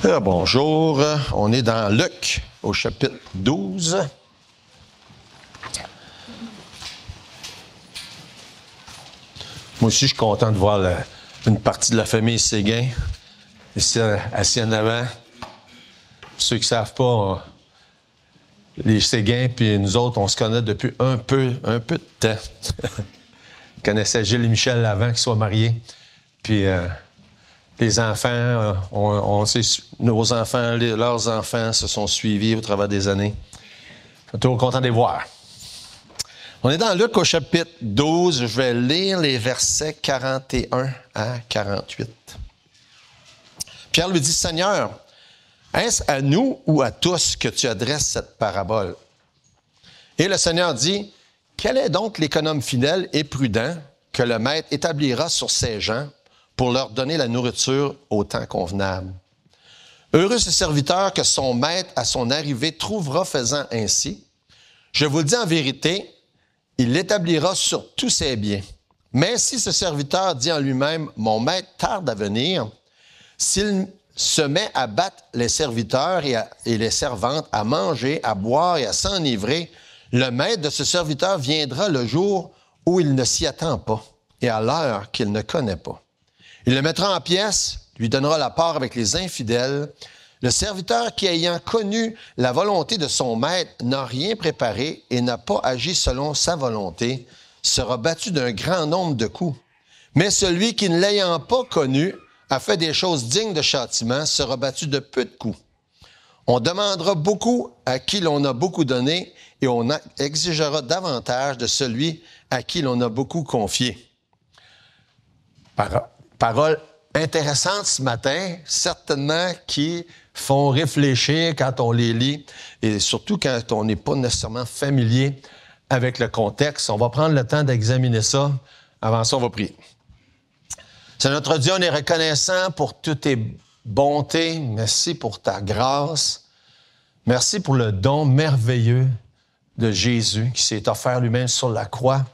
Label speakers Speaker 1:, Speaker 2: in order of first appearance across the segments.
Speaker 1: Bonjour, on est dans Luc, au chapitre 12. Moi aussi, je suis content de voir une partie de la famille Séguin, ici, assis en avant. Pour ceux qui ne savent pas, les Séguins puis nous autres, on se connaît depuis un peu de temps. Je connaissais Gilles et Michel avant qu'ils soient mariés. Puis les enfants, nos enfants, leurs enfants se sont suivis au travers des années. Je suis toujours content de les voir. On est dans Luc au chapitre 12. Je vais lire les versets 41 à 48. Pierre lui dit, « Seigneur, est-ce à nous ou à tous que tu adresses cette parabole? » Et le Seigneur dit, « Quel est donc l'économe fidèle et prudent que le maître établira sur ses gens pour leur donner la nourriture au temps convenable? Heureux ce serviteur que son maître, à son arrivée, trouvera faisant ainsi. Je vous le dis en vérité, il l'établira sur tous ses biens. Mais si ce serviteur dit en lui-même, « Mon maître tarde à venir », s'il se met à battre les serviteurs et les servantes, à manger, à boire et à s'enivrer, le maître de ce serviteur viendra le jour où il ne s'y attend pas et à l'heure qu'il ne connaît pas. Il le mettra en pièces, lui donnera la part avec les infidèles. Le serviteur qui, ayant connu la volonté de son maître, n'a rien préparé et n'a pas agi selon sa volonté, sera battu d'un grand nombre de coups. Mais celui qui, ne l'ayant pas connu, a fait des choses dignes de châtiment, sera battu de peu de coups. On demandera beaucoup à qui l'on a beaucoup donné et on exigera davantage de celui à qui l'on a beaucoup confié. » Parole intéressante ce matin, certainement qui font réfléchir quand on les lit et surtout quand on n'est pas nécessairement familier avec le contexte. On va prendre le temps d'examiner ça. Avant ça, on va prier. Seigneur notre Dieu, on est reconnaissant pour toutes tes bontés. Merci pour ta grâce. Merci pour le don merveilleux de Jésus qui s'est offert lui-même sur la croix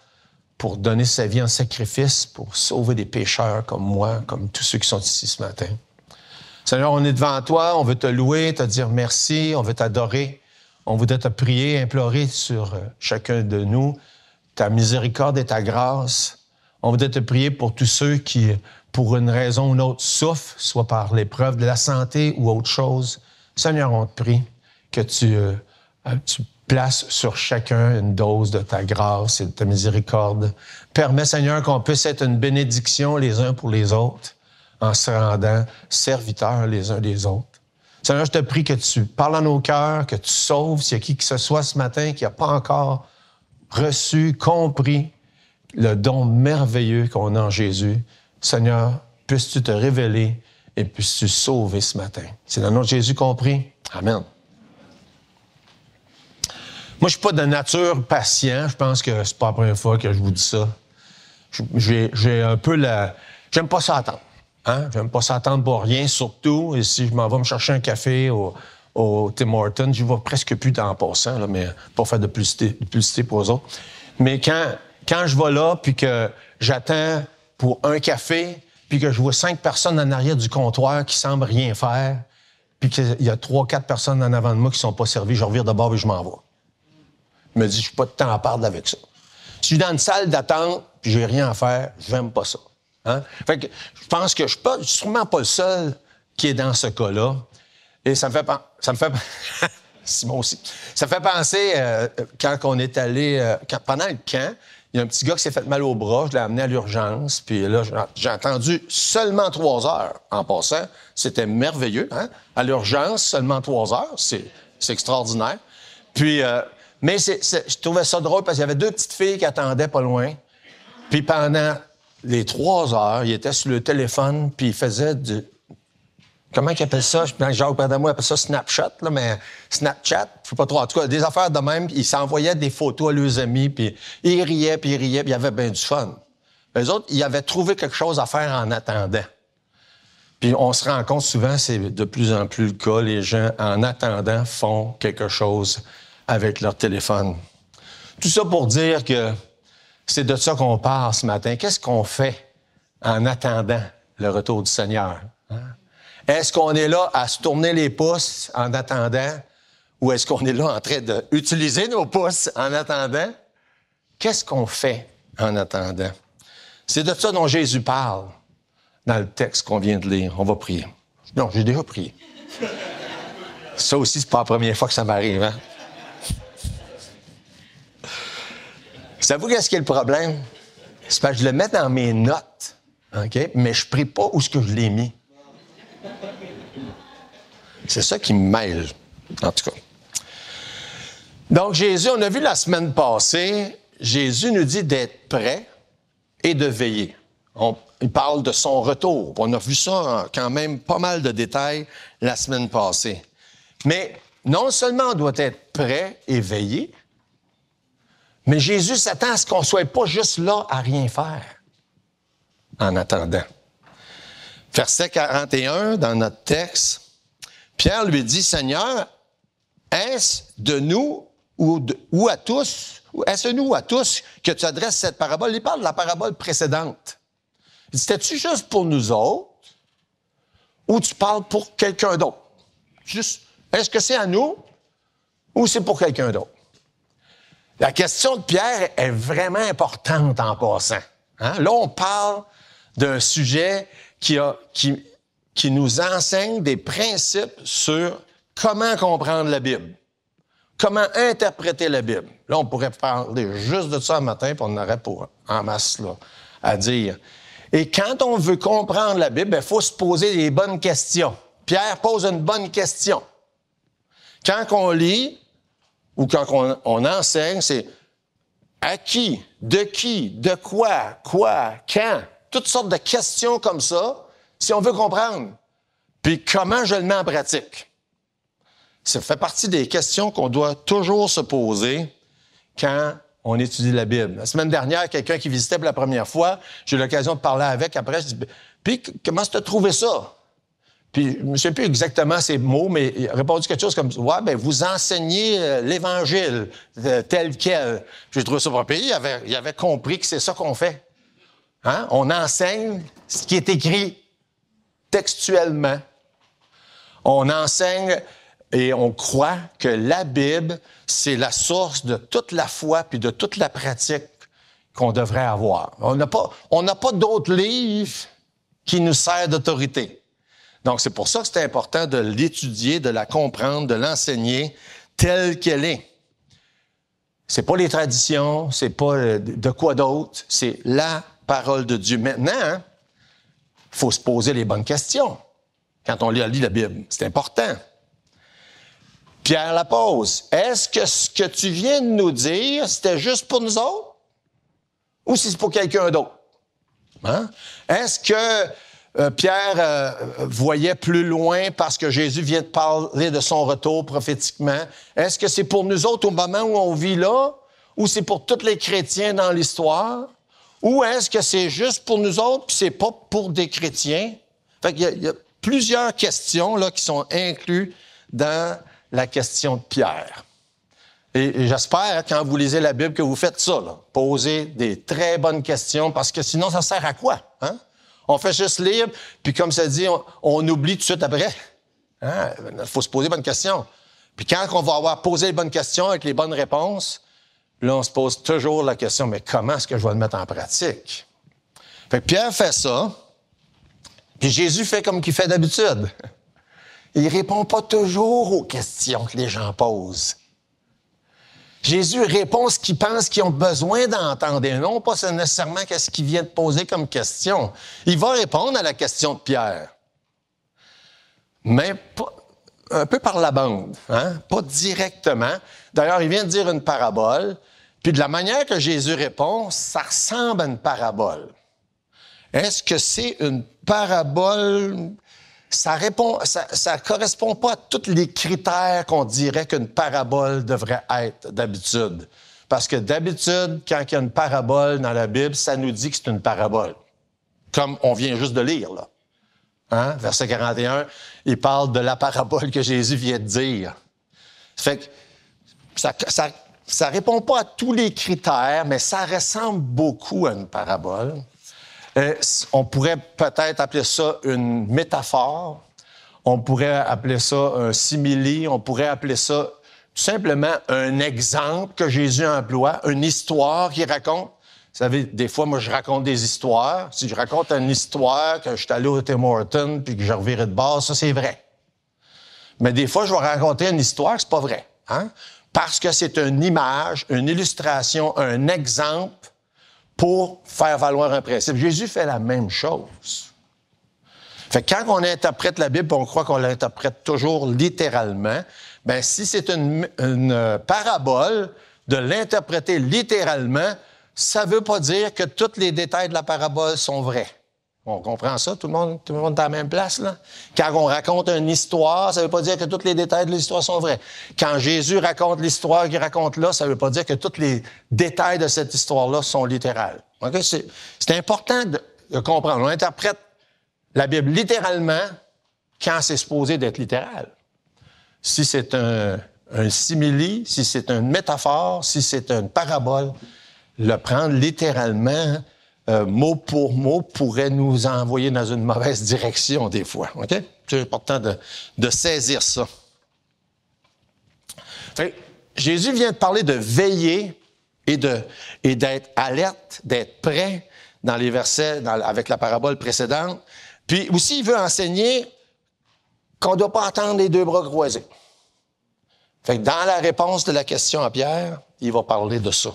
Speaker 1: pour donner sa vie en sacrifice, pour sauver des pécheurs comme moi, comme tous ceux qui sont ici ce matin. Seigneur, on est devant toi, on veut te louer, te dire merci, on veut t'adorer, on voudrait te prier, implorer sur chacun de nous ta miséricorde et ta grâce. On voudrait te prier pour tous ceux qui, pour une raison ou une autre, souffrent, soit par l'épreuve de la santé ou autre chose. Seigneur, on te prie que tu places sur chacun une dose de ta grâce et de ta miséricorde. Permets, Seigneur, qu'on puisse être une bénédiction les uns pour les autres en se rendant serviteurs les uns des autres. Seigneur, je te prie que tu parles à nos cœurs, que tu sauves s'il y a qui que ce soit ce matin qui n'a pas encore reçu, compris le don merveilleux qu'on a en Jésus. Seigneur, puisses-tu te révéler et puisses-tu sauver ce matin. C'est dans le nom de Jésus qu'on prie. Amen. Moi, je suis pas de nature patient. Je pense que c'est pas la première fois que je vous dis ça. J'ai un peu j'aime pas ça attendre. Hein? J'aime pas ça attendre pour rien, surtout. Et si je m'en vais me chercher un café au Tim Hortons, j'y vais presque plus en passant, là, mais pas faire de publicité pour eux autres. Mais quand je vais là, puis que j'attends pour un café, puis que je vois 5 personnes en arrière du comptoir qui semblent rien faire, puis qu'il y a 3-4 personnes en avant de moi qui sont pas servies, je revire de bord et je m'en vais. Je me dis, je n'ai pas de temps à perdre avec ça. Si je suis dans une salle d'attente, puis j'ai rien à faire, j'aime pas ça. Hein? Fait que je pense que je suis sûrement pas le seul qui est dans ce cas-là. Et ça me fait Simon aussi. Ça me fait penser, quand on est allé, pendant le camp, il y a un petit gars qui s'est fait mal au bras, je l'ai amené à l'urgence, puis là, j'ai attendu seulement 3 heures en passant. C'était merveilleux, hein? À l'urgence, seulement 3 heures, c'est extraordinaire. Puis, mais je trouvais ça drôle parce qu'il y avait 2 petites filles qui attendaient pas loin. Puis pendant les 3 heures, il était sur le téléphone, puis il faisait du... Comment ils appellent ça? Jacques Padamour appelle ça Snapchat, là, mais Snapchat, je sais pas trop. En tout cas, des affaires de même, ils s'envoyaient des photos à leurs amis, puis ils riaient, puis il y avait bien du fun. Eux autres, ils avaient trouvé quelque chose à faire en attendant. Puis on se rend compte souvent, c'est de plus en plus le cas, les gens, en attendant, font quelque chose avec leur téléphone. Tout ça pour dire que c'est de ça qu'on parle ce matin. Qu'est-ce qu'on fait en attendant le retour du Seigneur? Hein? Est-ce qu'on est là à se tourner les pouces en attendant ou est-ce qu'on est là en train d'utiliser nos pouces en attendant? Qu'est-ce qu'on fait en attendant? C'est de ça dont Jésus parle dans le texte qu'on vient de lire. On va prier. Non, j'ai déjà prié. Ça aussi, c'est pas la première fois que ça m'arrive, hein? Savez-vous qu'est-ce qui est le problème? C'est parce que je le mets dans mes notes, OK? Mais je ne prie pas où est-ce que je l'ai mis. C'est ça qui me mêle, en tout cas. Donc, Jésus, on a vu la semaine passée, Jésus nous dit d'être prêt et de veiller. Il parle de son retour. On a vu ça en quand même pas mal de détails la semaine passée. Mais non seulement on doit être prêt et veiller, mais Jésus s'attend à ce qu'on ne soit pas juste là à rien faire en attendant. Verset 41, dans notre texte, Pierre lui dit, « Seigneur, est-ce de nous ou à tous, est-ce nous ou à tous que tu adresses cette parabole? » Il parle de la parabole précédente. Il dit, « C'était-tu juste pour nous autres ou tu parles pour quelqu'un d'autre? Juste, est-ce que c'est à nous ou c'est pour quelqu'un d'autre? » La question de Pierre est vraiment importante en passant. Hein? Là, on parle d'un sujet qui nous enseigne des principes sur comment comprendre la Bible, comment interpréter la Bible. Là, on pourrait parler juste de ça un matin, puis on aurait pour en masse là, à dire. Et quand on veut comprendre la Bible, il faut se poser les bonnes questions. Pierre pose une bonne question. Quand on lit, ou quand on enseigne, c'est à qui, de quoi, quand, toutes sortes de questions comme ça, si on veut comprendre. Puis comment je le mets en pratique? Ça fait partie des questions qu'on doit toujours se poser quand on étudie la Bible. La semaine dernière, quelqu'un qui visitait pour la première fois, j'ai eu l'occasion de parler avec après, je dis, puis comment tu as trouvé ça? Puis, je ne sais plus exactement ces mots, mais il a répondu quelque chose comme « Ouais, ben vous enseignez l'Évangile tel quel. » J'ai trouvé ça pas pire. Il avait compris que c'est ça qu'on fait. Hein? On enseigne ce qui est écrit textuellement. On enseigne et on croit que la Bible, c'est la source de toute la foi puis de toute la pratique qu'on devrait avoir. On n'a pas d'autres livres qui nous servent d'autorité. Donc, c'est pour ça que c'est important de l'étudier, de la comprendre, de l'enseigner telle qu'elle est. C'est pas les traditions, c'est pas de quoi d'autre, c'est la parole de Dieu. Maintenant, il faut se poser les bonnes questions quand on lit la Bible. C'est important. Pierre la pose. Est-ce que ce que tu viens de nous dire, c'était juste pour nous autres? Ou si c'est pour quelqu'un d'autre? Hein? Est-ce que Pierre voyait plus loin parce que Jésus vient de parler de son retour prophétiquement? Est-ce que c'est pour nous autres au moment où on vit là? Ou c'est pour tous les chrétiens dans l'histoire? Ou est-ce que c'est juste pour nous autres puis c'est pas pour des chrétiens? Fait qu'il y a plusieurs questions là, qui sont incluses dans la question de Pierre. Et j'espère, quand vous lisez la Bible, que vous faites ça, là, poser des très bonnes questions, parce que sinon, ça sert à quoi? Hein? On fait juste lire, puis comme ça dit, on oublie tout de suite après. Hein? Il faut se poser les bonnes questions. Puis quand on va avoir posé les bonnes questions avec les bonnes réponses, là, on se pose toujours la question, mais comment est-ce que je vais le mettre en pratique? Fait que Pierre fait ça, puis Jésus fait comme qu'il fait d'habitude. Il répond pas toujours aux questions que les gens posent. Jésus répond ce qu'il pense qu'ils ont besoin d'entendre et non pas nécessairement qu'est-ce qu'il vient de poser comme question. Il va répondre à la question de Pierre, mais pas, un peu par la bande, hein? Pas directement. D'ailleurs, il vient de dire une parabole, puis de la manière que Jésus répond, ça ressemble à une parabole. Est-ce que c'est une parabole? Ça correspond pas à tous les critères qu'on dirait qu'une parabole devrait être d'habitude. Parce que d'habitude, quand il y a une parabole dans la Bible, ça nous dit que c'est une parabole. Comme on vient juste de lire, là. Hein? Verset 41, il parle de la parabole que Jésus vient de dire. Fait que ça répond pas à tous les critères, mais ça ressemble beaucoup à une parabole. On pourrait peut-être appeler ça une métaphore. On pourrait appeler ça un simili, on pourrait appeler ça tout simplement un exemple que Jésus emploie, une histoire qu'il raconte. Vous savez, des fois, moi, je raconte des histoires. Si je raconte une histoire que je suis allé au Tim Hortons puis que je revirais de bord, ça, c'est vrai. Mais des fois, je vais raconter une histoire que c'est pas vrai. Hein? Parce que c'est une image, une illustration, un exemple pour faire valoir un principe. Jésus fait la même chose. Fait que quand on interprète la Bible, on croit qu'on l'interprète toujours littéralement. Ben si c'est une parabole, de l'interpréter littéralement, ça ne veut pas dire que tous les détails de la parabole sont vrais. On comprend ça? Tout le monde est à la même place, là? Quand on raconte une histoire, ça ne veut pas dire que tous les détails de l'histoire sont vrais. Quand Jésus raconte l'histoire qu'il raconte là, ça ne veut pas dire que tous les détails de cette histoire-là sont littérales. Okay? C'est important de comprendre. On interprète la Bible littéralement quand c'est supposé d'être littéral. Si c'est un simili, si c'est une métaphore, si c'est une parabole, le prendre littéralement, mot pour mot, pourrait nous envoyer dans une mauvaise direction des fois. Okay? C'est important de saisir ça. Fait, Jésus vient de parler de veiller et d'être alerte, d'être prêt dans les versets, avec la parabole précédente. Puis aussi, il veut enseigner qu'on ne doit pas attendre les deux bras croisés. Fait que dans la réponse de la question à Pierre, il va parler de ça.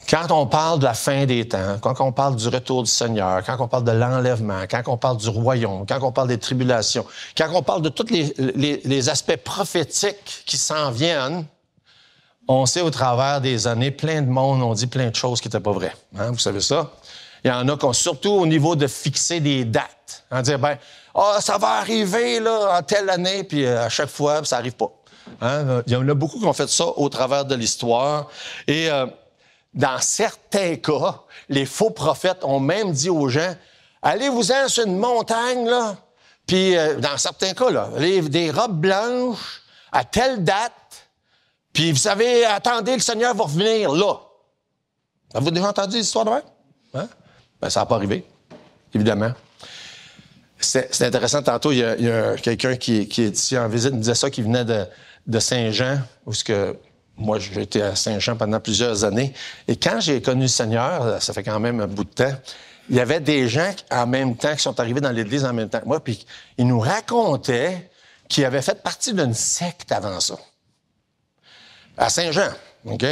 Speaker 1: Quand on parle de la fin des temps, quand on parle du retour du Seigneur, quand on parle de l'enlèvement, quand on parle du royaume, quand on parle des tribulations, quand on parle de tous les aspects prophétiques qui s'en viennent, on sait au travers des années, plein de monde ont dit plein de choses qui n'étaient pas vraies. Hein, vous savez ça? Il y en a qui ont, surtout au niveau de fixer des dates. Hein, dire, ça va arriver là, en telle année, puis à chaque fois, ça n'arrive pas. Hein? Il y en a beaucoup qui ont fait ça au travers de l'histoire. Et dans certains cas, les faux prophètes ont même dit aux gens, allez-vous-en sur une montagne, là, puis dans certains cas, là, des robes blanches à telle date, puis vous savez, attendez, le Seigneur va revenir là. Avez-vous déjà entendu l'histoire de même? Hein? Ben, ça n'a pas arrivé, évidemment. C'est intéressant, tantôt, il y a quelqu'un qui est ici en visite, il me disait ça, qui venait de Saint-Jean, où moi, j'ai été à Saint-Jean pendant plusieurs années. Et quand j'ai connu le Seigneur, ça fait quand même un bout de temps, il y avait des gens en même temps qui sont arrivés dans l'Église en même temps que moi, puis ils nous racontaient qu'ils avaient fait partie d'une secte avant ça. À Saint-Jean, OK?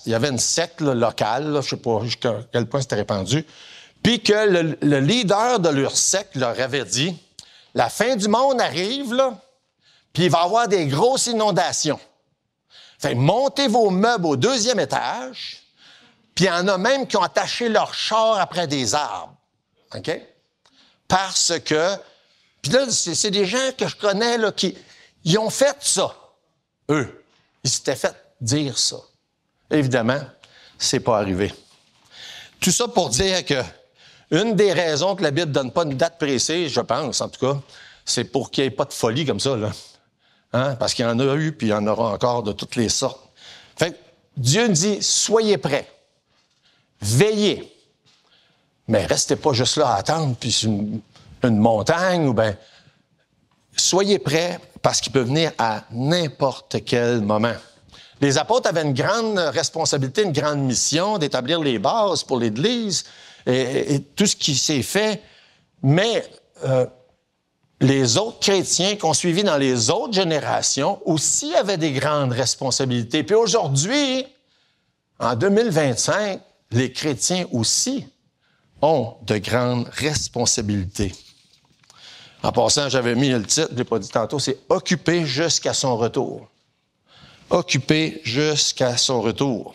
Speaker 1: Il y avait une secte là, locale, là, je ne sais pas jusqu'à quel point c'était répandu, puis que le leader de leur secte leur avait dit, la fin du monde arrive, là, puis il va y avoir des grosses inondations. Fait montez vos meubles au 2e étage, puis il y en a même qui ont attaché leur char après des arbres. OK? Parce que... Puis là, c'est des gens que je connais, là, ils ont fait ça, eux. Ils s'étaient fait dire ça. Évidemment, c'est pas arrivé. Tout ça pour dire que une des raisons que la Bible ne donne pas une date précise, je pense, en tout cas, c'est pour qu'il n'y ait pas de folie comme ça, là. Hein? Parce qu'il y en a eu, puis il y en aura encore de toutes les sortes. Fait que Dieu dit, soyez prêts, veillez, mais restez pas juste là à attendre, puis sur une montagne, ou bien, soyez prêts, parce qu'il peut venir à n'importe quel moment. Les apôtres avaient une grande responsabilité, une grande mission d'établir les bases pour l'Église et tout ce qui s'est fait, mais les autres chrétiens qui ont suivi dans les autres générations aussi avaient des grandes responsabilités. Puis aujourd'hui, en 2025, les chrétiens aussi ont de grandes responsabilités. En passant, j'avais mis le titre, je ne l'ai pas dit tantôt, c'est « Occupé jusqu'à son retour ». Occupé jusqu'à son retour.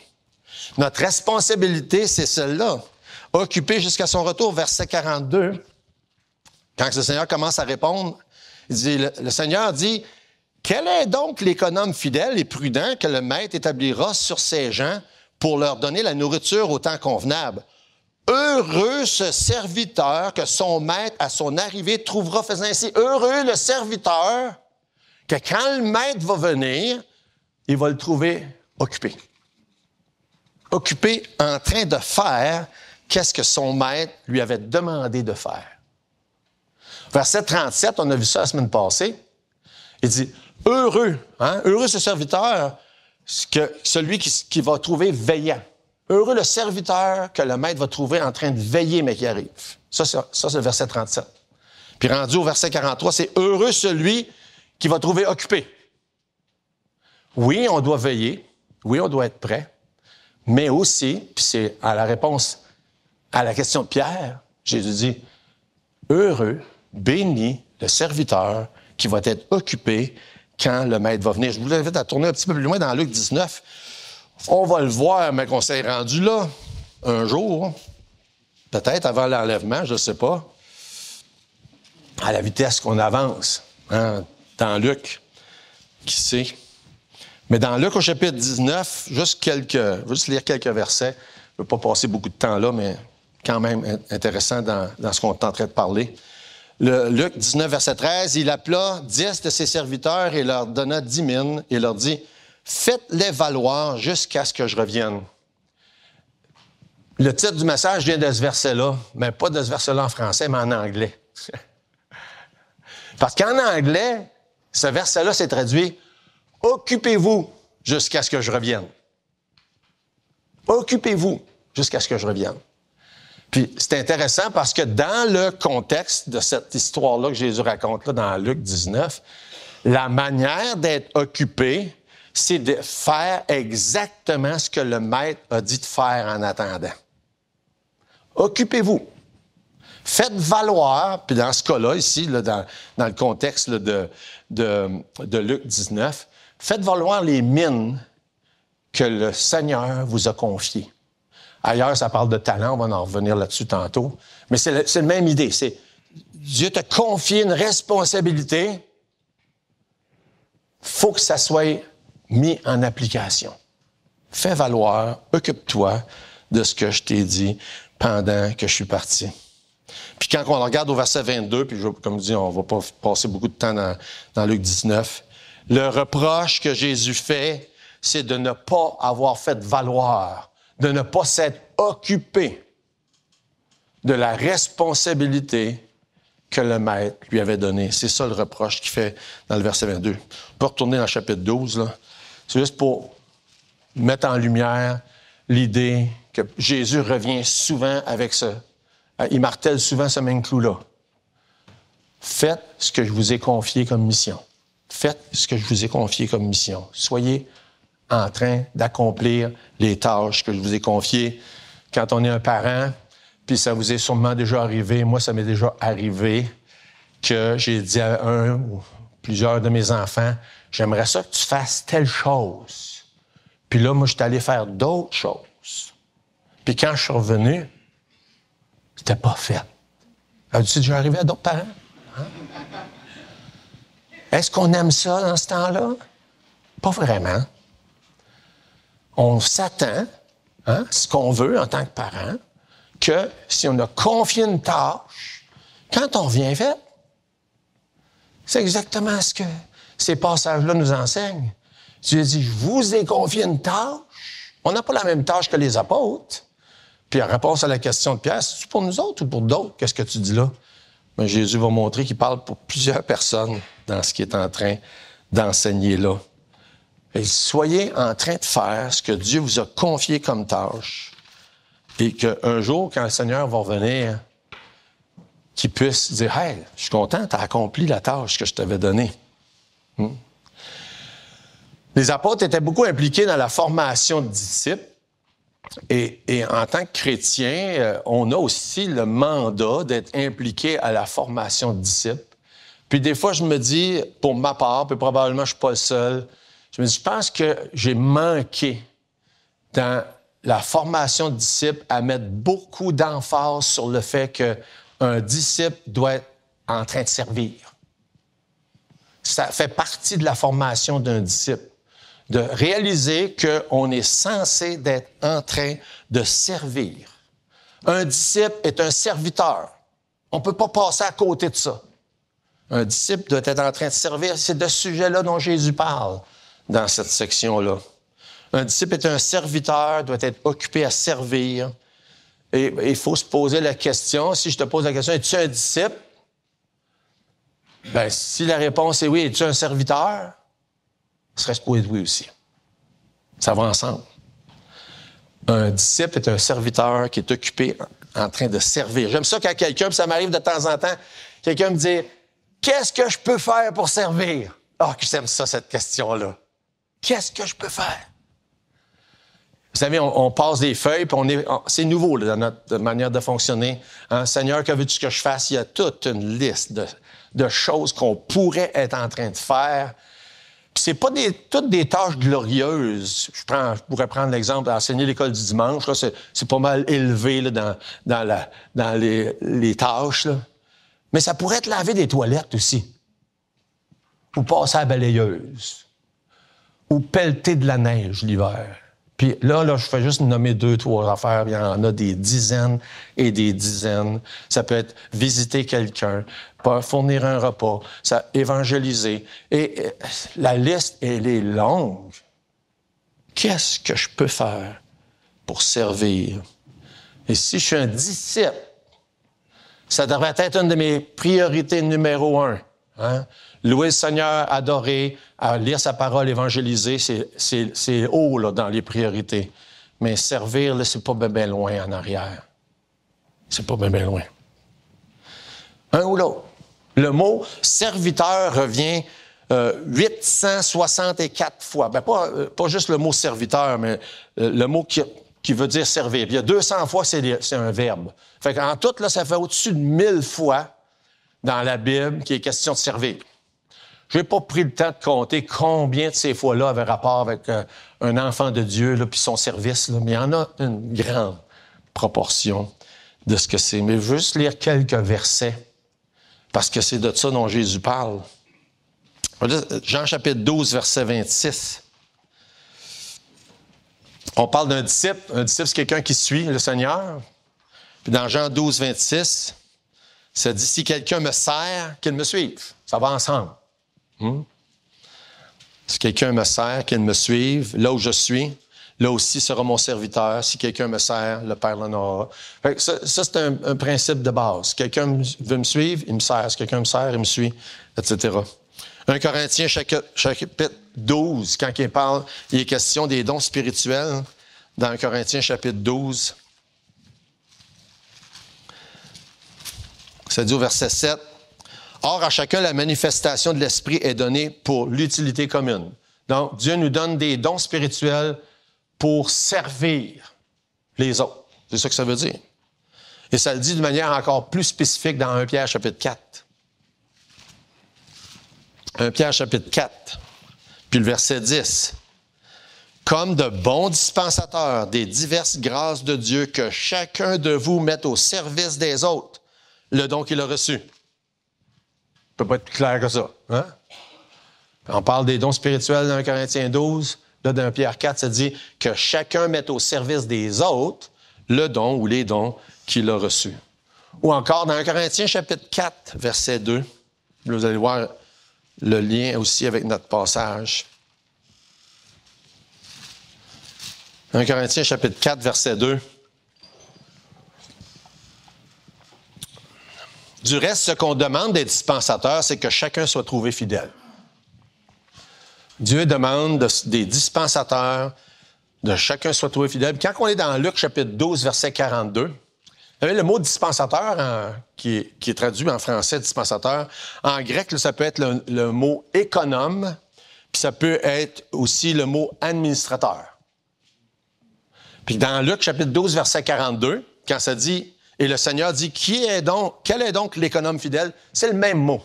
Speaker 1: Notre responsabilité, c'est celle-là. Occupé jusqu'à son retour, verset 42. Quand le Seigneur commence à répondre, il dit, le Seigneur dit, « Quel est donc l'économe fidèle et prudent que le maître établira sur ses gens pour leur donner la nourriture au temps convenable? Heureux ce serviteur que son maître, à son arrivée, trouvera faisant ainsi. Heureux le serviteur que quand le maître va venir, il va le trouver occupé. Occupé en train de faire qu'est-ce que son maître lui avait demandé de faire. Verset 37, on a vu ça la semaine passée. Il dit, heureux, heureux ce serviteur, celui qui va trouver veillant. Heureux le serviteur que le maître va trouver en train de veiller, mais qui arrive. Ça, c'est le verset 37. Puis rendu au verset 43, c'est heureux celui qui va trouver occupé. Oui, on doit veiller. Oui, on doit être prêt. Mais aussi, puis c'est à la réponse à la question de Pierre, Jésus dit, heureux, béni le serviteur qui va être occupé quand le maître va venir. Je vous invite à tourner un petit peu plus loin dans Luc 19. On va le voir, mais qu'on s'est rendu là un jour, peut-être avant l'enlèvement, je ne sais pas, à la vitesse qu'on avance, dans Luc, qui sait. Mais dans Luc au chapitre 19, juste lire quelques versets. Je ne veux pas passer beaucoup de temps là, mais quand même intéressant dans ce qu'on est en train de parler. Luc 19, verset 13, il appela 10 de ses serviteurs et leur donna 10 mines et leur dit, faites-les valoir jusqu'à ce que je revienne. Le titre du message vient de ce verset-là, mais pas de ce verset-là en français, mais en anglais. Parce qu'en anglais, ce verset-là s'est traduit « Occupez-vous jusqu'à ce que je revienne. » Occupez-vous jusqu'à ce que je revienne. Puis c'est intéressant parce que dans le contexte de cette histoire-là que Jésus raconte là dans Luc 19, la manière d'être occupé, c'est de faire exactement ce que le maître a dit de faire en attendant. Occupez-vous. Faites valoir, puis dans ce cas-là, ici, là, dans le contexte là, de Luc 19, faites valoir les mines que le Seigneur vous a confiées. Ailleurs, ça parle de talent, on va en revenir là-dessus tantôt. Mais c'est la même idée. C'est Dieu t'a confié une responsabilité. Il faut que ça soit mis en application. Fais valoir, occupe-toi de ce que je t'ai dit pendant que je suis parti. Puis quand on regarde au verset 22, puis comme je dis, on ne va pas passer beaucoup de temps dans Luc 19, le reproche que Jésus fait, c'est de ne pas avoir fait valoir, de ne pas s'être occupé de la responsabilité que le maître lui avait donnée. C'est ça le reproche qu'il fait dans le verset 22. On peut retourner dans le chapitre 12, là. C'est juste pour mettre en lumière l'idée que Jésus revient souvent avec il martèle souvent ce même clou-là. Faites ce que je vous ai confié comme mission. Faites ce que je vous ai confié comme mission. Soyez en train d'accomplir les tâches que je vous ai confiées. Quand on est un parent, puis ça vous est sûrement déjà arrivé, moi ça m'est déjà arrivé, que j'ai dit à un ou plusieurs de mes enfants, j'aimerais ça que tu fasses telle chose. Puis là, moi, je suis allé faire d'autres choses. Puis quand je suis revenu, c'était pas fait. As-tu déjà arrivé à d'autres parents? Hein? Est-ce qu'on aime ça dans ce temps-là? Pas vraiment. On s'attend, ce qu'on veut en tant que parent, que si on a confié une tâche, quand on vient fait, c'est exactement ce que ces passages-là nous enseignent. Dieu dit, je vous ai confié une tâche. On n'a pas la même tâche que les apôtres. Puis en réponse à la question de Pierre, c'est-tu pour nous autres ou pour d'autres? Qu'est-ce que tu dis là? Mais Jésus va montrer qu'il parle pour plusieurs personnes dans ce qu'il est en train d'enseigner là. Et soyez en train de faire ce que Dieu vous a confié comme tâche. Et qu'un jour, quand le Seigneur va revenir, qu'il puisse dire « Hey, je suis content, tu as accompli la tâche que je t'avais donnée. » Les apôtres étaient beaucoup impliqués dans la formation de disciples. Et en tant que chrétien, on a aussi le mandat d'être impliqué à la formation de disciples. Puis des fois, je me dis, pour ma part, puis probablement je ne suis pas le seul, je me dis, je pense que j'ai manqué dans la formation de disciples à mettre beaucoup d'emphase sur le fait qu'un disciple doit être en train de servir. Ça fait partie de la formation d'un disciple, de réaliser qu'on est censé d'être en train de servir. Un disciple est un serviteur. On ne peut pas passer à côté de ça. Un disciple doit être en train de servir. C'est de ce sujet-là dont Jésus parle dans cette section-là. Un disciple est un serviteur, doit être occupé à servir. Et il faut se poser la question, si je te pose la question, es-tu un disciple? Ben, si la réponse est oui, es-tu un serviteur? Ce serait supposé être oui aussi. Ça va ensemble. Un disciple est un serviteur qui est occupé en train de servir. J'aime ça quand quelqu'un, puis ça m'arrive de temps en temps, quelqu'un me dit « Qu'est-ce que je peux faire pour servir? » Ah, que j'aime ça, cette question-là. Qu'est-ce que je peux faire? Vous savez, on passe des feuilles, puis c'est nouveau là, dans notre manière de fonctionner. Hein? Seigneur, que veux-tu que je fasse? Il y a toute une liste de choses qu'on pourrait être en train de faire. Puis c'est pas toutes des tâches glorieuses. Je pourrais prendre l'exemple d'enseigner l'école du dimanche. Là, c'est pas mal élevé là, dans les tâches. Là. Mais ça pourrait être laver des toilettes aussi. Ou passer à la balayeuse. Ou pelleter de la neige l'hiver. Puis là, je fais juste nommer 2, 3 affaires. Il y en a des dizaines et des dizaines. Ça peut être visiter quelqu'un, fournir un repas, ça, évangéliser. Et la liste, elle est longue. Qu'est-ce que je peux faire pour servir? Et si je suis un disciple, ça devrait être une de mes priorités numéro 1. Hein? Louer le Seigneur, adorer, lire sa parole, évangéliser, c'est haut là, dans les priorités. Mais servir, là, c'est pas bien loin en arrière. C'est pas bien loin. Un ou l'autre. Le mot « serviteur » revient 864 fois. Ben, pas juste le mot « serviteur », mais le mot qui veut dire « servir ». Il y a 200 fois, c'est un verbe. Fait qu'en tout, là, ça fait au-dessus de 1000 fois dans la Bible qu'il est question de servir. Je n'ai pas pris le temps de compter combien de ces fois-là avaient rapport avec un enfant de Dieu là, puis son service, là, mais il y en a une grande proportion de ce que c'est. Mais je veux juste lire quelques versets, parce que c'est de ça dont Jésus parle. Jean chapitre 12, verset 26. On parle d'un disciple. Un disciple, c'est quelqu'un qui suit le Seigneur. Puis dans Jean 12, 26, ça dit « Si quelqu'un me sert, qu'il me suive. » Ça va ensemble. Si quelqu'un me sert, qu'il me suive, là où je suis, là aussi sera mon serviteur. Si quelqu'un me sert, le Père l'en aura. Ça c'est un principe de base. Si quelqu'un veut me suivre, il me sert. Si quelqu'un me sert, il me suit, etc. 1 Corinthiens, chapitre 12, quand il est question des dons spirituels, dans 1 Corinthiens, chapitre 12, ça dit au verset 7, « Or, à chacun, la manifestation de l'Esprit est donnée pour l'utilité commune. » Donc, Dieu nous donne des dons spirituels pour servir les autres. C'est ça que ça veut dire. Et ça le dit de manière encore plus spécifique dans 1 Pierre, chapitre 4. 1 Pierre, chapitre 4, puis le verset 10. « Comme de bons dispensateurs des diverses grâces de Dieu, que chacun de vous mette au service des autres le don qu'il a reçu. » Ça ne peut pas être plus clair que ça. Hein? On parle des dons spirituels dans 1 Corinthiens 12. Là, dans 1 Pierre 4, ça dit que chacun mette au service des autres le don ou les dons qu'il a reçus. Ou encore dans 1 Corinthiens chapitre 4, verset 2. Là, vous allez voir le lien aussi avec notre passage. 1 Corinthiens chapitre 4, verset 2. Du reste, ce qu'on demande des dispensateurs, c'est que chacun soit trouvé fidèle. Dieu demande des dispensateurs, de chacun soit trouvé fidèle. Puis quand on est dans Luc, chapitre 12, verset 42, vous savez, le mot dispensateur, qui est traduit en français dispensateur, en grec, là, ça peut être le mot économe, puis ça peut être aussi le mot administrateur. Puis dans Luc, chapitre 12, verset 42, quand ça dit... Et le Seigneur dit, quel est donc l'économe fidèle? C'est le même mot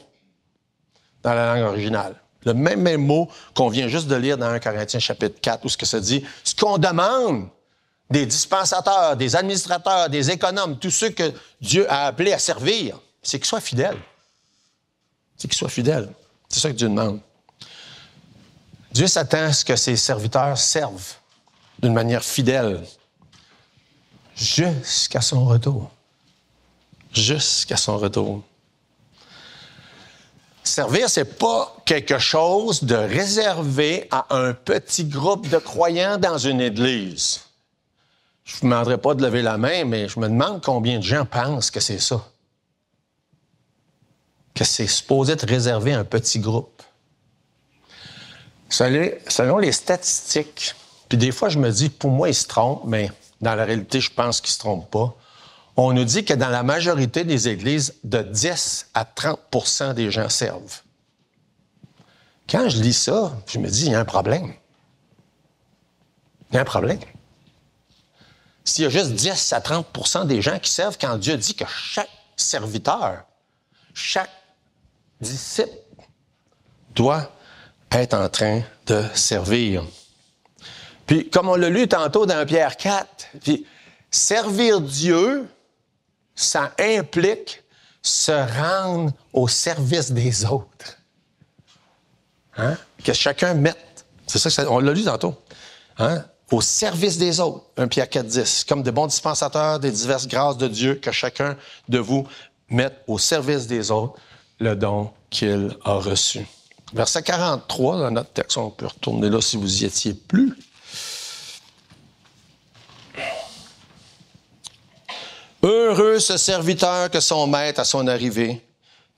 Speaker 1: dans la langue originale. Le même mot qu'on vient juste de lire dans 1 Corinthiens chapitre 4, où ce que ça dit, ce qu'on demande des dispensateurs, des administrateurs, des économes, tous ceux que Dieu a appelés à servir, c'est qu'ils soient fidèles. C'est qu'ils soient fidèles. C'est ça que Dieu demande. Dieu s'attend à ce que ses serviteurs servent d'une manière fidèle jusqu'à son retour. Jusqu'à son retour. Servir, c'est pas quelque chose de réservé à un petit groupe de croyants dans une église. Je ne vous demanderai pas de lever la main, mais je me demande combien de gens pensent que c'est ça. que c'est supposé être réservé à un petit groupe. Selon les statistiques, puis des fois je me dis, pour moi, ils se trompent, mais dans la réalité, je pense qu'ils ne se trompent pas. On nous dit que dans la majorité des églises, de 10 à 30 % des gens servent. Quand je lis ça, je me dis, il y a un problème. Il y a un problème. S'il y a juste 10 à 30 % des gens qui servent, quand Dieu dit que chaque serviteur, chaque disciple doit être en train de servir. Puis, comme on l'a lu tantôt dans Pierre 4, puis, servir Dieu, ça implique se rendre au service des autres. Hein? Que chacun mette. C'est ça, on l'a lu tantôt. Hein? Au service des autres. 1 Pierre 4, 10. Comme de bons dispensateurs des diverses grâces de Dieu, que chacun de vous mette au service des autres le don qu'il a reçu. Verset 43, dans notre texte, on peut retourner là si vous y étiez plus. Heureux ce serviteur que son maître, à son arrivée,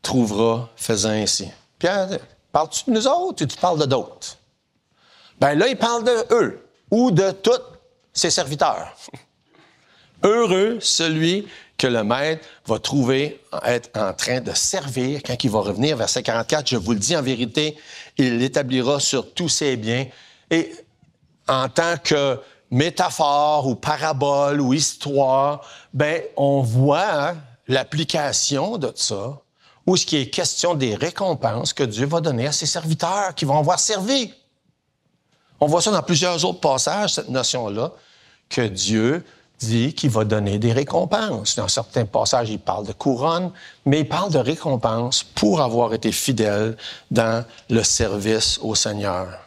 Speaker 1: trouvera faisant ainsi. Pierre, parles-tu de nous autres ou tu parles de d'autres? Bien là, il parle de eux ou de tous ses serviteurs. Heureux celui que le maître va trouver être en train de servir quand il va revenir. Verset 44, je vous le dis en vérité, il l'établira sur tous ses biens. Et en tant que métaphore ou parabole ou histoire, ben on voit l'application de ça, où ce qui est question des récompenses que Dieu va donner à ses serviteurs qui vont avoir servi. On voit ça dans plusieurs autres passages, cette notion-là, que Dieu dit qu'il va donner des récompenses. Dans certains passages, il parle de couronne, mais il parle de récompenses pour avoir été fidèle dans le service au Seigneur.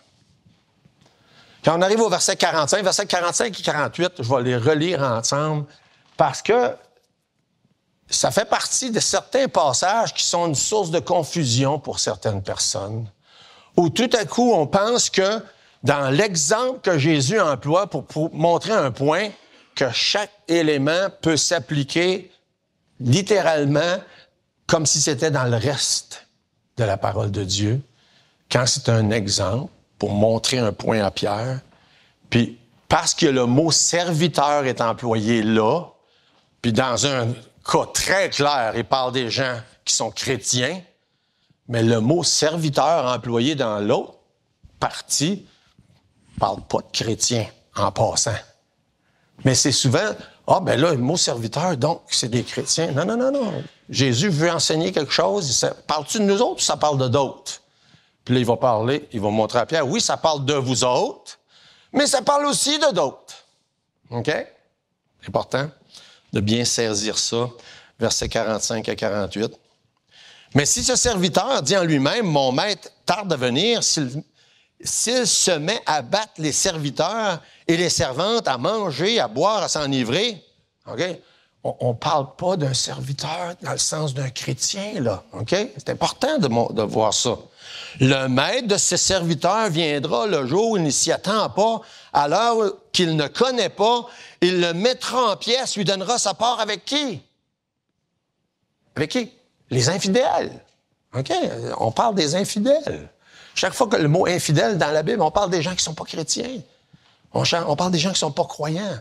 Speaker 1: Quand on arrive au verset 45 et 48, je vais les relire ensemble parce que ça fait partie de certains passages qui sont une source de confusion pour certaines personnes, où tout à coup, on pense que dans l'exemple que Jésus emploie pour montrer un point, que chaque élément peut s'appliquer littéralement comme si c'était dans le reste de la parole de Dieu, quand c'est un exemple pour montrer un point à Pierre. Puis parce que le mot serviteur est employé là, puis dans un cas très clair, il parle des gens qui sont chrétiens, mais le mot serviteur employé dans l'autre partie ne parle pas de chrétiens en passant. Mais c'est souvent, ben là, le mot serviteur, donc, c'est des chrétiens. Non. Jésus veut enseigner quelque chose. Parle-tu de nous autres ou ça parle de d'autres? Puis là, il va parler, il va montrer à Pierre, oui, ça parle de vous autres, mais ça parle aussi de d'autres. OK? Important de bien saisir ça, versets 45 à 48. Mais si ce serviteur dit en lui-même, mon maître tarde à venir, s'il se met à battre les serviteurs et les servantes, à manger, à boire, à s'enivrer, OK? On ne parle pas d'un serviteur dans le sens d'un chrétien, là, OK? C'est important de voir ça. Le maître de ses serviteurs viendra le jour où il ne s'y attend pas, à l'heure qu'il ne connaît pas, il le mettra en pièces, lui donnera sa part avec qui? Avec qui? Les infidèles. OK? On parle des infidèles. Chaque fois que le mot infidèle dans la Bible, on parle des gens qui ne sont pas chrétiens. On parle des gens qui ne sont pas croyants.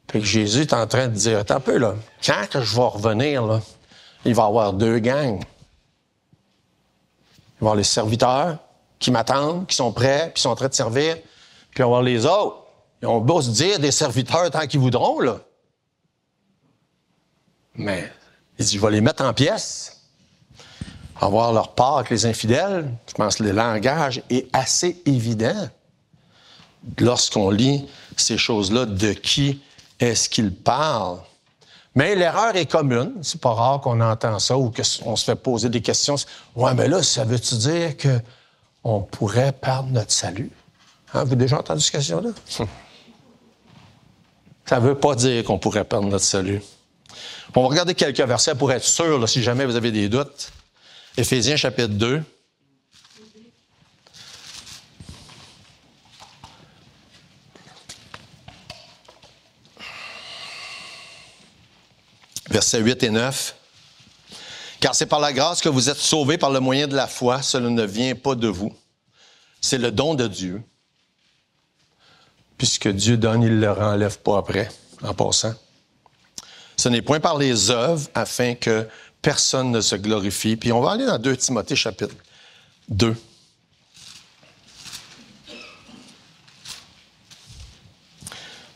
Speaker 1: Puis que Jésus est en train de dire, attends un peu, là, quand que je vais revenir, là, il va y avoir deux gangs. Il va y avoir les serviteurs qui m'attendent, qui sont prêts, puis qui sont en train de servir. Puis il va y avoir les autres. Ils ont beau se dire des serviteurs tant qu'ils voudront, là. Mais il dit, je vais les mettre en pièces. Avoir leur part avec les infidèles, je pense que le langage est assez évident lorsqu'on lit ces choses-là, de qui est-ce qu'il parle. Mais l'erreur est commune, c'est pas rare qu'on entend ça ou qu'on se fait poser des questions. Ouais, mais là, ça veut-tu dire qu'on pourrait perdre notre salut? Hein, vous avez déjà entendu cette question-là? Ça veut pas dire qu'on pourrait perdre notre salut. On va regarder quelques versets pour être sûr, là, si jamais vous avez des doutes. Éphésiens chapitre 2. Versets 8 et 9. Car c'est par la grâce que vous êtes sauvés par le moyen de la foi. Cela ne vient pas de vous. C'est le don de Dieu. Puisque Dieu donne, il ne le renlève pas après, en passant. Ce n'est point par les œuvres, afin que personne ne se glorifie. Puis on va aller dans 2 Timothée, chapitre 2.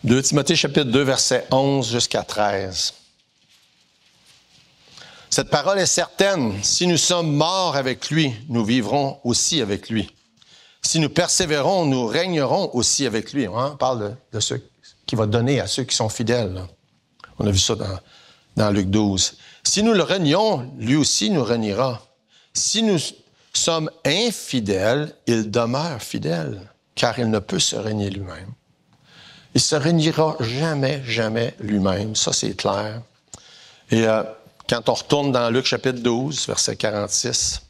Speaker 1: « 2 Timothée, chapitre 2, versets 11 jusqu'à 13. « Cette parole est certaine. Si nous sommes morts avec lui, nous vivrons aussi avec lui. Si nous persévérons, nous régnerons aussi avec lui. » On parle de ce qu'il va donner à ceux qui sont fidèles. Là. On a vu ça dans Luc 12. « Si nous le renions, lui aussi nous reniera. Si nous sommes infidèles, il demeure fidèle, car il ne peut se renier lui-même. Il ne se reniera jamais, jamais lui-même. » Ça, c'est clair. Et quand on retourne dans Luc chapitre 12, verset 46,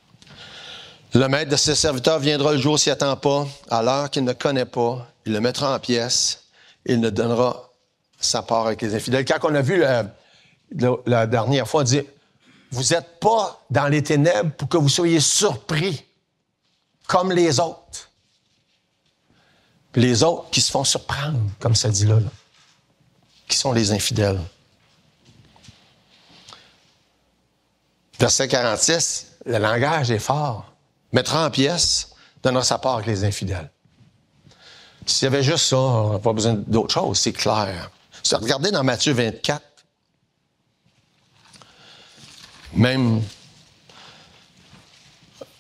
Speaker 1: « Le maître de ses serviteurs viendra le jour s'il n'attend pas, à l'heure qu'il ne connaît pas. Il le mettra en pièces. Il ne donnera sa part avec les infidèles. » Quand on a vu la dernière fois, on dit « Vous n'êtes pas dans les ténèbres pour que vous soyez surpris comme les autres. » Puis les autres qui se font surprendre, comme ça dit là, qui sont les infidèles. Verset 46, le langage est fort. Mettra en pièces, donnera sa part avec les infidèles. S'il y avait juste ça, on n'a pas besoin d'autre chose, c'est clair. Regardez dans Matthieu 24, même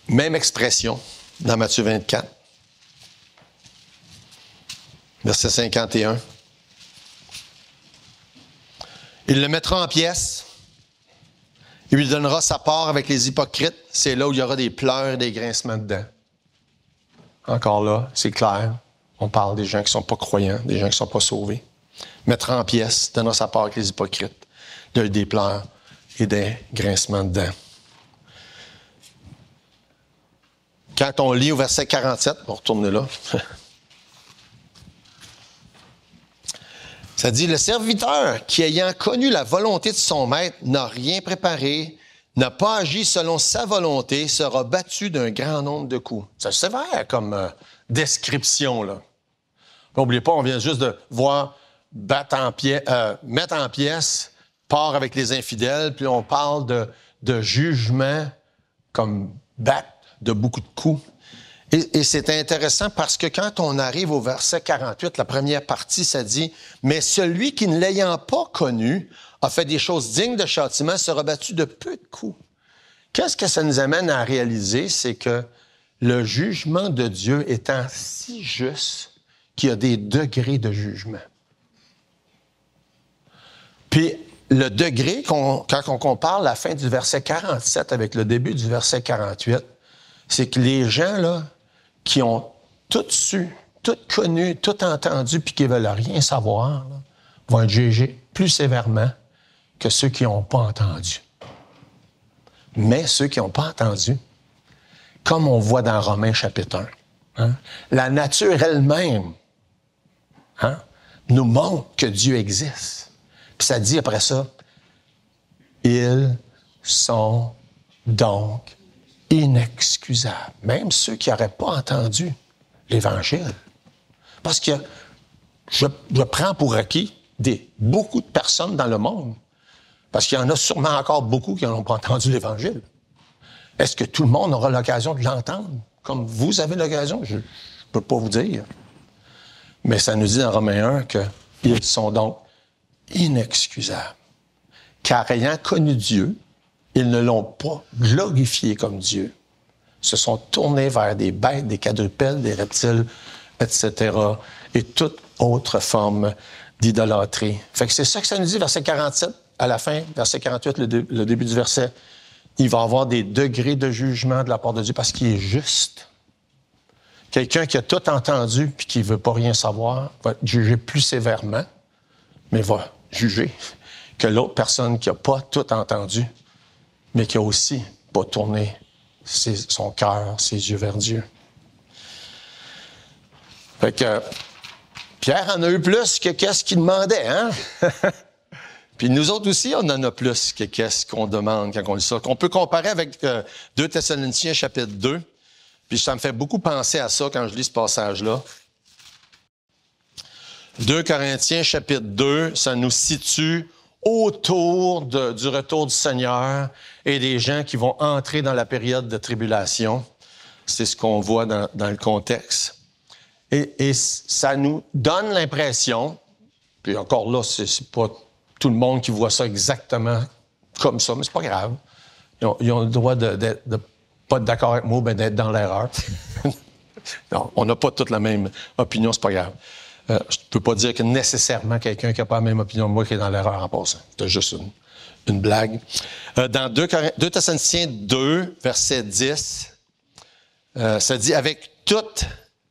Speaker 1: expression dans Matthieu 24. Verset 51. Il le mettra en pièces. Il lui donnera sa part avec les hypocrites. C'est là où il y aura des pleurs et des grincements dedans. Encore là, c'est clair. On parle des gens qui ne sont pas croyants, des gens qui ne sont pas sauvés. Mettra en pièces, donnera sa part avec les hypocrites. Il y a des pleurs et des grincements dedans. Quand on lit au verset 47, on retourne là. Ça dit, le serviteur qui, ayant connu la volonté de son maître, n'a rien préparé, n'a pas agi selon sa volonté, sera battu d'un grand nombre de coups. C'est sévère comme description, là. N'oubliez pas, on vient juste de voir mettre en pièces, part avec les infidèles, puis on parle de jugement comme battre de beaucoup de coups. Et c'est intéressant parce que quand on arrive au verset 48, la première partie, ça dit « Mais celui qui, ne l'ayant pas connu, a fait des choses dignes de châtiment, sera battu de peu de coups. » Qu'est-ce que ça nous amène à réaliser? C'est que le jugement de Dieu étant si juste qu'il y a des degrés de jugement. Puis le degré, quand on compare la fin du verset 47 avec le début du verset 48, c'est que les gens, là, qui ont tout su, tout connu, tout entendu, puis qui ne veulent rien savoir, là, vont être jugés plus sévèrement que ceux qui n'ont pas entendu. Mais ceux qui n'ont pas entendu, comme on voit dans Romains chapitre 1, la nature elle-même nous montre que Dieu existe. Puis ça dit après ça, « Ils sont donc inexcusables. » Même ceux qui n'auraient pas entendu l'Évangile. Parce que je prends pour acquis beaucoup de personnes dans le monde. Parce qu'il y en a sûrement encore beaucoup qui n'ont pas entendu l'Évangile. Est-ce que tout le monde aura l'occasion de l'entendre? Comme vous avez l'occasion? Je ne peux pas vous dire. Mais ça nous dit dans Romains 1 qu'ils sont donc inexcusables. Car ayant connu Dieu, ils ne l'ont pas glorifié comme Dieu. Ils se sont tournés vers des bêtes, des quadrupèdes, des reptiles, etc. et toute autre forme d'idolâtrie. Fait que c'est ça que ça nous dit, verset 47, à la fin, verset 48, le début du verset. Il va y avoir des degrés de jugement de la part de Dieu parce qu'il est juste. Quelqu'un qui a tout entendu puis qui ne veut pas rien savoir va être jugé plus sévèrement, mais va juger que l'autre personne qui n'a pas tout entendu, mais qui a aussi pas tourné son cœur, ses yeux vers Dieu. Fait que Pierre en a eu plus que qu'est-ce qu'il demandait, hein? Puis nous autres aussi, on en a plus que qu'est-ce qu'on demande quand on lit ça. Qu'on peut comparer avec 2 Thessaloniciens chapitre 2. Puis ça me fait beaucoup penser à ça quand je lis ce passage-là. 2 Corinthiens chapitre 2, ça nous situe autour du retour du Seigneur et des gens qui vont entrer dans la période de tribulation. C'est ce qu'on voit dans le contexte. Et ça nous donne l'impression, puis encore là, c'est pas tout le monde qui voit ça exactement comme ça, mais c'est pas grave. Ils ont le droit de pas être d'accord avec moi, mais d'être dans l'erreur. Non, on n'a pas toute la même opinion, c'est pas grave. Je ne peux pas dire que nécessairement quelqu'un qui n'a pas la même opinion que moi qui est dans l'erreur en passant. C'est juste une blague. Dans 2 Thessaloniciens 2, verset 10, ça dit « Avec toutes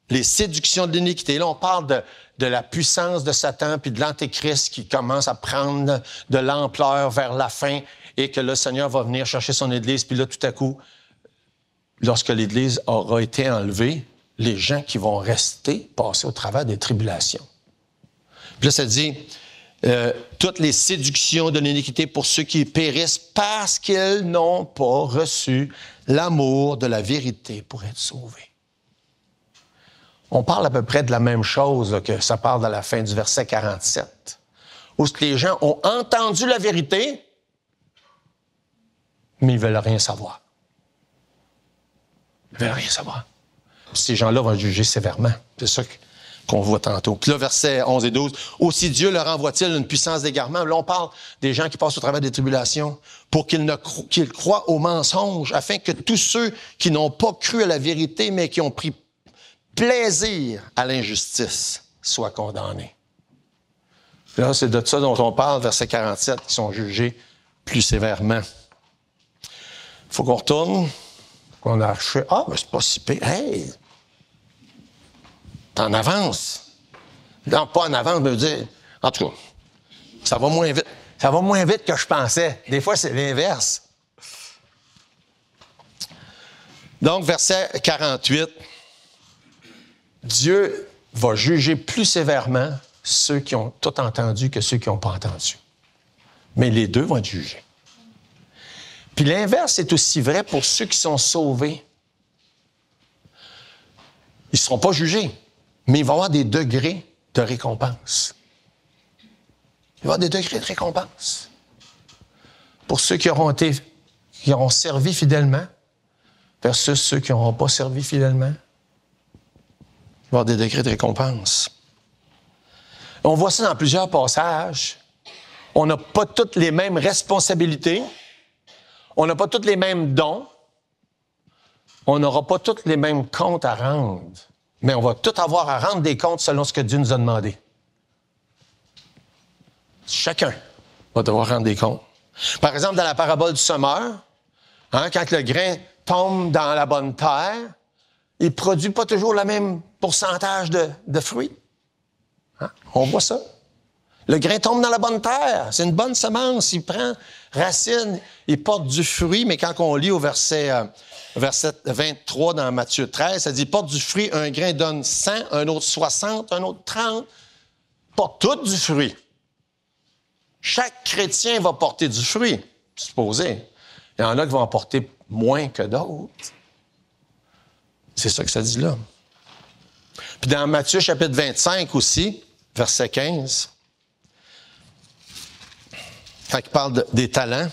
Speaker 1: les séductions de l'iniquité ». Là, on parle de la puissance de Satan puis de l'Antéchrist qui commence à prendre de l'ampleur vers la fin et que le Seigneur va venir chercher son Église. Puis là, tout à coup, lorsque l'Église aura été enlevée, les gens qui vont rester passer au travers des tribulations. Puis là, ça dit toutes les séductions de l'iniquité pour ceux qui périssent parce qu'ils n'ont pas reçu l'amour de la vérité pour être sauvés. On parle à peu près de la même chose là, que ça parle à la fin du verset 47, où les gens ont entendu la vérité, mais ils ne veulent rien savoir. Ils ne veulent rien savoir. Puis ces gens-là vont juger sévèrement. C'est ça qu'on voit tantôt. Puis là, versets 11 et 12. « Aussi Dieu leur envoie-t-il une puissance d'égarement? » Là, on parle des gens qui passent au travers des tribulations pour qu'ils croient aux mensonges, afin que tous ceux qui n'ont pas cru à la vérité, mais qui ont pris plaisir à l'injustice, soient condamnés. Puis là, c'est de ça dont on parle, verset 47, qui sont jugés plus sévèrement. Il faut qu'on retourne. Qu'on a acheté. Ah, mais c'est pas si pire. Hey! T'en avances. Non, pas en avance, mais dire. En tout cas, ça va moins vite. Ça va moins vite que je pensais. Des fois, c'est l'inverse. Donc, verset 48. Dieu va juger plus sévèrement ceux qui ont tout entendu que ceux qui n'ont pas entendu. Mais les deux vont être jugés. Puis l'inverse est aussi vrai pour ceux qui sont sauvés. Ils ne seront pas jugés, mais il va y avoir des degrés de récompense. Il va y avoir des degrés de récompense. Pour ceux qui auront servi fidèlement versus ceux qui n'auront pas servi fidèlement, il va y avoir des degrés de récompense. On voit ça dans plusieurs passages. On n'a pas toutes les mêmes responsabilités. On n'a pas tous les mêmes dons. On n'aura pas tous les mêmes comptes à rendre. Mais on va tous avoir à rendre des comptes selon ce que Dieu nous a demandé. Chacun va devoir rendre des comptes. Par exemple, dans la parabole du semeur, quand le grain tombe dans la bonne terre, il ne produit pas toujours le même pourcentage de fruits. On voit ça. Le grain tombe dans la bonne terre. C'est une bonne semence. Il prend racine, il porte du fruit. Mais quand on lit au verset 23 dans Matthieu 13, ça dit, porte du fruit, un grain donne 100, un autre 60, un autre 30. Porte tout du fruit. Chaque chrétien va porter du fruit, supposé. Il y en a qui vont en porter moins que d'autres. C'est ça que ça dit là. Puis dans Matthieu chapitre 25 aussi, verset 15, quand il parle des talents,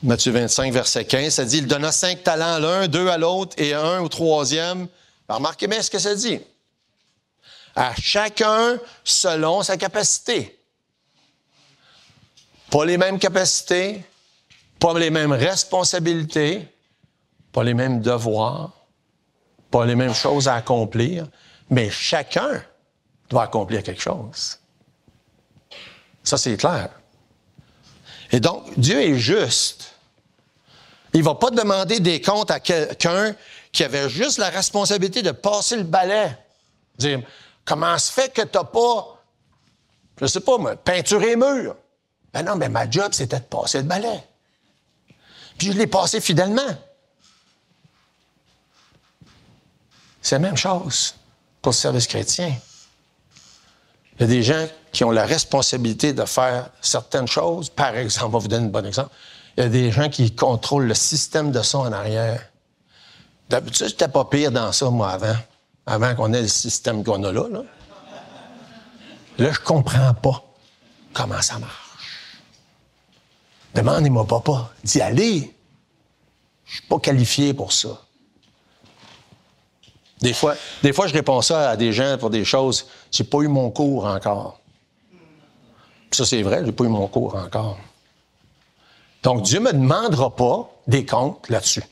Speaker 1: Matthieu 25, verset 15, ça dit, il donna 5 talents à l'un, 2 à l'autre et 1 au troisième. Alors, remarquez bien ce que ça dit. À chacun selon sa capacité. Pas les mêmes capacités, pas les mêmes responsabilités, pas les mêmes devoirs, pas les mêmes choses à accomplir, mais chacun doit accomplir quelque chose. Ça, c'est clair. Et donc, Dieu est juste. Il ne va pas demander des comptes à quelqu'un qui avait juste la responsabilité de passer le balai. Dire, comment se fait que tu n'as pas, je ne sais pas, peinturé les murs? Ben non, mais ma job, c'était de passer le balai. Puis je l'ai passé fidèlement. C'est la même chose pour le service chrétien. Il y a des gens qui ont la responsabilité de faire certaines choses. Par exemple, on va vous donner un bon exemple. Il y a des gens qui contrôlent le système de son en arrière. D'habitude, j'étais pas pire dans ça, moi, avant qu'on ait le système qu'on a là. Là, je comprends pas comment ça marche. Demandez-moi pas d'y aller. Je suis pas qualifié pour ça. Des fois, je réponds ça à des gens pour des choses. J'ai pas eu mon cours encore. Puis ça, c'est vrai, j'ai pas eu mon cours encore. Donc, Dieu me demandera pas des comptes là-dessus.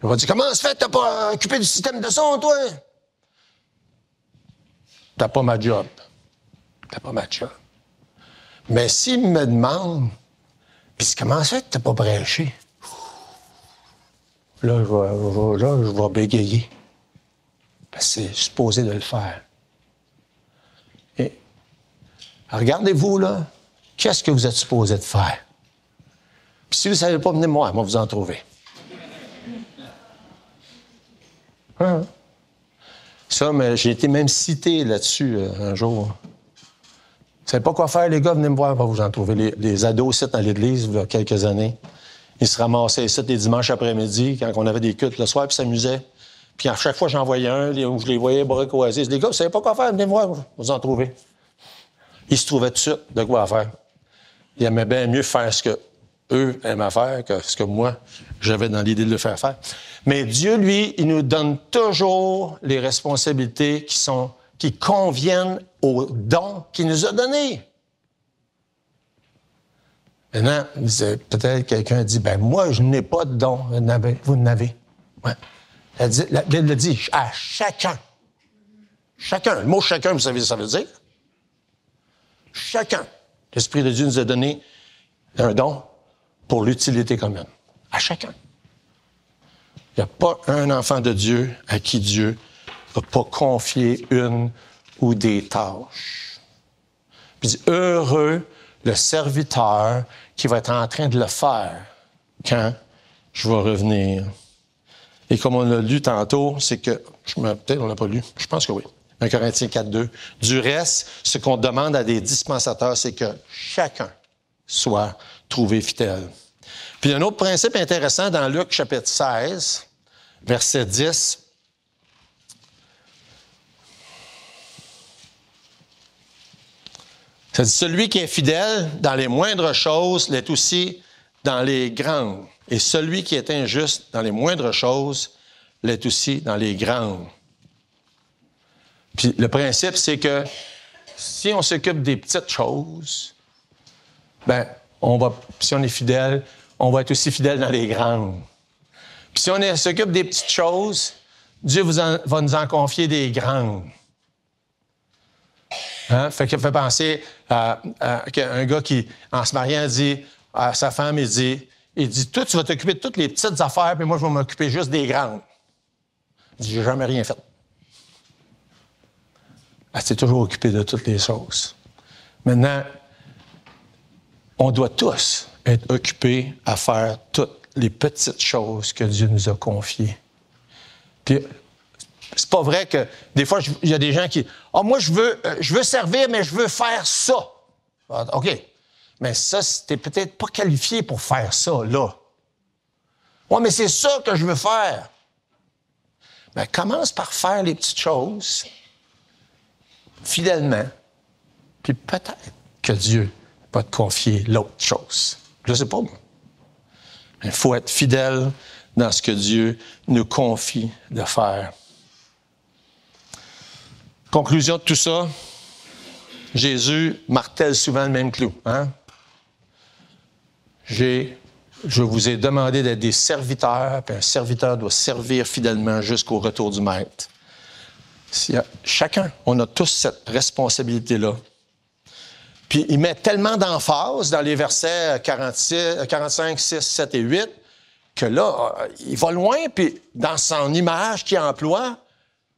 Speaker 1: Il va dire, comment ça fait que t'as pas occupé du système de son, toi? T'as pas ma job. T'as pas ma job. Mais s'il me demande, puis comment ça fait que t'as pas prêché? Là, je vais bégayer. Parce que c'est supposé de le faire. Et regardez-vous, là, qu'est-ce que vous êtes supposé de faire? Puis si vous ne savez pas, venez moi vous en trouver. Hein? Ça, mais j'ai été même cité là-dessus un jour. Vous ne savez pas quoi faire, les gars, venez me voir, on va vous en trouver. Les ados ici dans l'église, il y a quelques années, ils se ramassaient ici les dimanches après-midi, quand on avait des cultes le soir, puis s'amusaient. Puis à chaque fois, j'en voyais un, où je les voyais bras croisés. Les gars, vous ne savez pas quoi faire, venez me voir, vous en trouver. Ils se trouvaient tout de suite de quoi faire. Ils aimaient bien mieux faire ce que eux aimaient faire que ce que moi, j'avais dans l'idée de le faire faire. Mais Dieu, lui, il nous donne toujours les responsabilités qui conviennent aux dons qu'il nous a donnés. Maintenant, peut-être quelqu'un dit, moi, je n'ai pas de don. Vous n'avez. Ouais. La Bible dit à chacun. Chacun. Le mot chacun, vous savez ce que ça veut dire? Chacun. L'Esprit de Dieu nous a donné un don pour l'utilité commune. À chacun. Il n'y a pas un enfant de Dieu à qui Dieu n'a pas confié une ou des tâches. Puis heureux le serviteur qui va être en train de le faire quand je vais revenir. Et comme on l'a lu tantôt, c'est que, peut-être on l'a pas lu, je pense que oui, 1 Corinthiens 4:2. Du reste, ce qu'on demande à des dispensateurs, c'est que chacun soit trouvé fidèle. Puis il y a un autre principe intéressant dans Luc chapitre 16, verset 10. Ça dit, celui qui est fidèle dans les moindres choses l'est aussi dans les grandes. Et celui qui est injuste dans les moindres choses l'est aussi dans les grandes. Puis le principe, c'est que si on s'occupe des petites choses, si on est fidèle, on va être aussi fidèle dans les grandes. Puis si on s'occupe des petites choses, Dieu va nous en confier des grandes. Hein? Fait qu'il fait penser à un gars qui, en se mariant, dit à sa femme, il dit, toi, tu vas t'occuper de toutes les petites affaires, puis moi, je vais m'occuper juste des grandes. Il dit, j'ai jamais rien fait. Elle s'est toujours occupée de toutes les choses. Maintenant, on doit tous être occupés à faire toutes les petites choses que Dieu nous a confiées. Puis, c'est pas vrai que, des fois, il y a des gens qui, moi, je veux servir, mais je veux faire ça. OK. Mais ça, t'es peut-être pas qualifié pour faire ça, là. Ouais, mais c'est ça que je veux faire. Commence par faire les petites choses, fidèlement, puis peut-être que Dieu va te confier l'autre chose. Je sais pas, moi. Il faut être fidèle dans ce que Dieu nous confie de faire. Conclusion de tout ça, Jésus martèle souvent le même clou. Hein? Je vous ai demandé d'être des serviteurs, puis un serviteur doit servir fidèlement jusqu'au retour du Maître. Chacun, on a tous cette responsabilité-là. Puis il met tellement d'emphase dans les versets 45, 6, 7 et 8 que là, il va loin, puis dans son image qu'il emploie,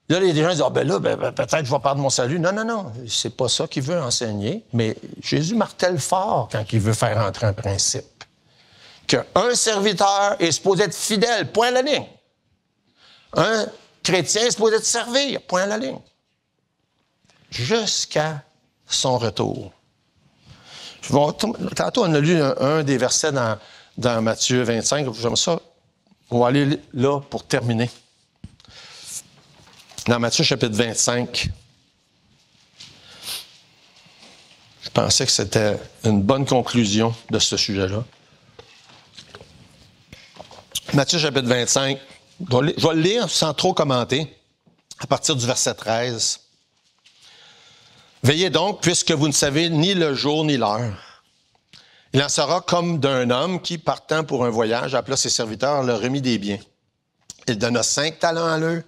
Speaker 1: là, les gens disent, peut-être je vais perdre mon salut. Non, c'est pas ça qu'il veut enseigner, mais Jésus martèle fort quand il veut faire entrer un principe. Qu'un serviteur est supposé être fidèle, point à la ligne. Un chrétien est supposé te servir, point à la ligne. jusqu'à son retour. Tantôt, on a lu un des versets dans Matthieu 25. J'aime ça. On va aller là pour terminer. Dans Matthieu chapitre 25, je pensais que c'était une bonne conclusion de ce sujet-là. Matthieu chapitre 25, je vais le lire sans trop commenter, à partir du verset 13. Veillez donc, puisque vous ne savez ni le jour ni l'heure. Il en sera comme d'un homme qui, partant pour un voyage, appela ses serviteurs, leur remit des biens. Il donna 5 talents à l'un,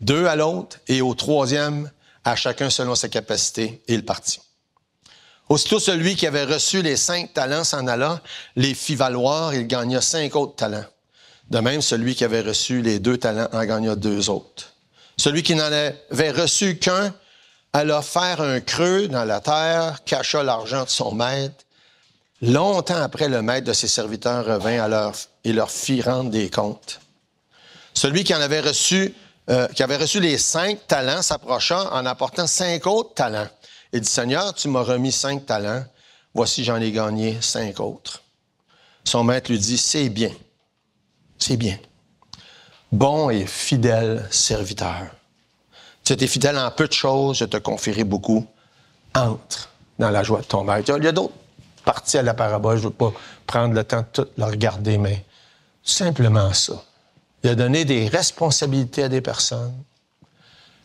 Speaker 1: 2 à l'autre, et au 3e, à chacun selon sa capacité, et il partit. Aussitôt, celui qui avait reçu les 5 talents s'en alla, les fit valoir, il gagna 5 autres talents. De même, celui qui avait reçu les 2 talents en gagna 2 autres. Celui qui n'en avait reçu qu'un alla faire un creux dans la terre, cacha l'argent de son maître. Longtemps après, le maître de ses serviteurs revint et leur fit rendre des comptes. Celui qui avait reçu les 5 talents s'approcha en apportant 5 autres talents. Il dit, Seigneur, tu m'as remis 5 talents, voici j'en ai gagné 5 autres. Son maître lui dit, c'est bien. Bon et fidèle serviteur. Tu étais fidèle en peu de choses, je te confierai beaucoup. Entre dans la joie de ton maître. Il y a d'autres parties à la parabole, je ne veux pas prendre le temps de tout le regarder, mais simplement ça. Il a donné des responsabilités à des personnes.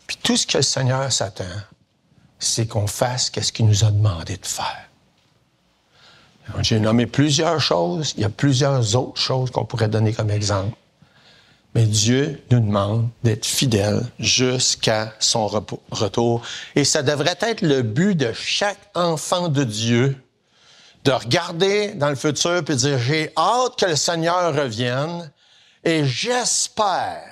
Speaker 1: Puis tout ce que le Seigneur s'attend, c'est qu'on fasse ce qu'il nous a demandé de faire. J'ai nommé plusieurs choses. Il y a plusieurs autres choses qu'on pourrait donner comme exemple. Mais Dieu nous demande d'être fidèles jusqu'à son retour. Et ça devrait être le but de chaque enfant de Dieu, de regarder dans le futur et de dire, j'ai hâte que le Seigneur revienne et j'espère,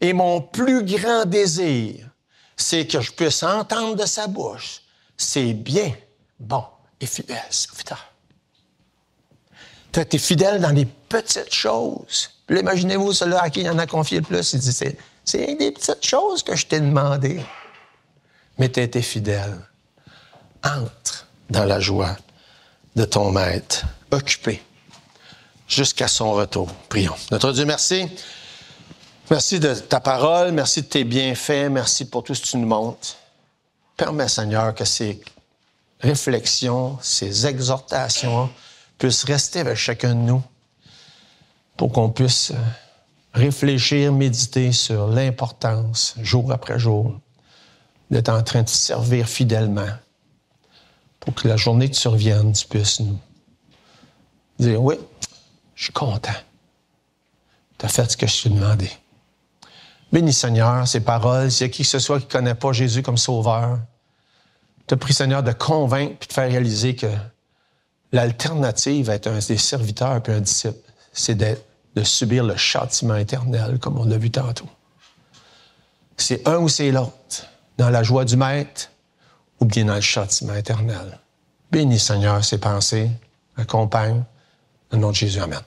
Speaker 1: et mon plus grand désir, c'est que je puisse entendre de sa bouche, c'est bien, bon et fidèle serviteur. Tu as été fidèle dans les petites choses. Puis là, imaginez-vous celui à qui il en a confié le plus. Il dit, c'est des petites choses que je t'ai demandé. Mais tu as été fidèle. Entre dans la joie de ton maître, occupé, jusqu'à son retour. Prions. Notre Dieu, merci. Merci de ta parole, merci de tes bienfaits, merci pour tout ce que tu nous montres. Permets, Seigneur, que ces réflexions, ces exhortations puissent rester avec chacun de nous pour qu'on puisse réfléchir, méditer sur l'importance, jour après jour, d'être en train de te servir fidèlement pour que la journée que tu reviennes, tu puisses nous dire, oui, je suis content. Tu as fait ce que je t'ai demandé. Bénis, Seigneur, ces paroles. S'il y a qui que ce soit qui ne connaît pas Jésus comme sauveur, je te prie, Seigneur, de convaincre et de faire réaliser que l'alternative à être un des serviteurs puis un disciple, c'est de subir le châtiment éternel, comme on l'a vu tantôt. C'est un ou c'est l'autre, dans la joie du Maître ou bien dans le châtiment éternel. Bénis, Seigneur, ces pensées. Accompagne. Au nom de Jésus, amen.